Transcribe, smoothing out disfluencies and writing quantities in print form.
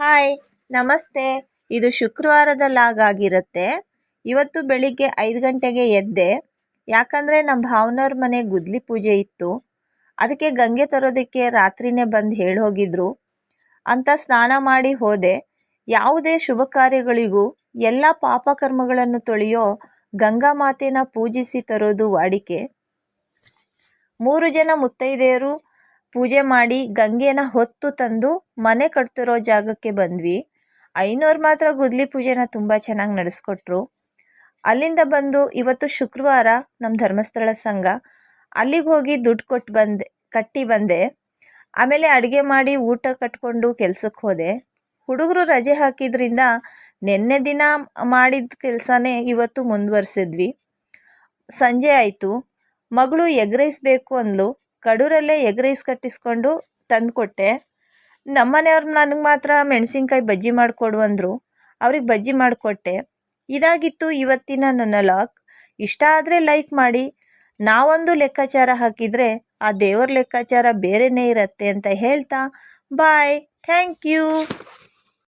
Hi, ನಮಸ್ತೆ. ಇದು ಶುಕ್ರವಾರದ ಲಾಗ್ ಆಗಿರುತ್ತೆ. ಇವತ್ತು ಬೆಳಿಗ್ಗೆ 5 ಗಂಟೆಗೆ ಎದ್ದೆ. ಯಾಕಂದರೆ ನಮ್ಮ ಭಾವನವ್ರ ಮನೆ ಗುದ್ಲಿ ಪೂಜೆ ಇತ್ತು. ಅದಕ್ಕೆ ಗಂಗೆ ತರೋದಕ್ಕೆ ರಾತ್ರಿನೇ ಬಂದು ಹೇಳಿ ಹೋಗಿದ್ರು ಅಂತ ಸ್ನಾನ ಮಾಡಿ ಹೋದೆ. ಯಾವುದೇ ಶುಭ ಕಾರ್ಯಗಳಿಗೂ ಎಲ್ಲ ಪಾಪಕರ್ಮಗಳನ್ನು ತೊಳೆಯೋ ಗಂಗಾ ಮಾತೆನ ಪೂಜಿಸಿ ತರೋದು ವಾಡಿಕೆ. 3 ಜನ ಮುತ್ತೈದೆಯರು ಪೂಜೆ ಮಾಡಿ ಗಂಗೆನ ಹೊತ್ತು ತಂದು ಮನೆ ಕಟ್ತಿರೋ ಜಾಗಕ್ಕೆ ಬಂದ್ವಿ. ಐನೋರು ಮಾತ್ರ ಗುದ್ಲಿ ಪೂಜೆನ ತುಂಬ ಚೆನ್ನಾಗಿ ನಡೆಸ್ಕೊಟ್ರು. ಅಲ್ಲಿಂದ ಬಂದು ಇವತ್ತು ಶುಕ್ರವಾರ ನಮ್ಮ ಧರ್ಮಸ್ಥಳ ಸಂಘ ಅಲ್ಲಿಗೆ ಹೋಗಿ ದುಡ್ಡು ಕಟ್ಟಿ ಬಂದೆ. ಆಮೇಲೆ ಅಡುಗೆ ಮಾಡಿ ಊಟ ಕಟ್ಕೊಂಡು ಕೆಲ್ಸಕ್ಕೆ ಹೋದೆ. ಹುಡುಗರು ರಜೆ ಹಾಕಿದ್ರಿಂದ ನಿನ್ನೆ ದಿನ ಮಾಡಿದ ಕೆಲಸನೇ ಇವತ್ತು ಮುಂದುವರಿಸಿದ್ವಿ. ಸಂಜೆ ಆಯಿತು. ಮಗಳು ಎಗ್ ರೈಸ್ ಬೇಕು ಅಂದ್ಲು. ಕಡೂರಲ್ಲೇ ಎಗ್ ರೈಸ್ ಕಟ್ಟಿಸ್ಕೊಂಡು ತಂದುಕೊಟ್ಟೆ. ನಮ್ಮನೆಯವ್ರು ನನಗೆ ಮಾತ್ರ ಮೆಣಸಿನ್ಕಾಯಿ ಬಜ್ಜಿ ಮಾಡಿಕೊಡು ಅಂದರು. ಅವ್ರಿಗೆ ಬಜ್ಜಿ ಮಾಡಿಕೊಟ್ಟೆ. ಇದಾಗಿತ್ತು ಇವತ್ತಿನ ನನ್ನ ಲಾಗ್. ಇಷ್ಟ ಆದರೆ ಲೈಕ್ ಮಾಡಿ. ನಾವೊಂದು ಲೆಕ್ಕಾಚಾರ ಹಾಕಿದರೆ ಆ ದೇವರ ಲೆಕ್ಕಾಚಾರ ಬೇರೆಯೇ ಇರುತ್ತೆ ಅಂತ ಹೇಳ್ತಾ ಬಾಯ್. Thank you.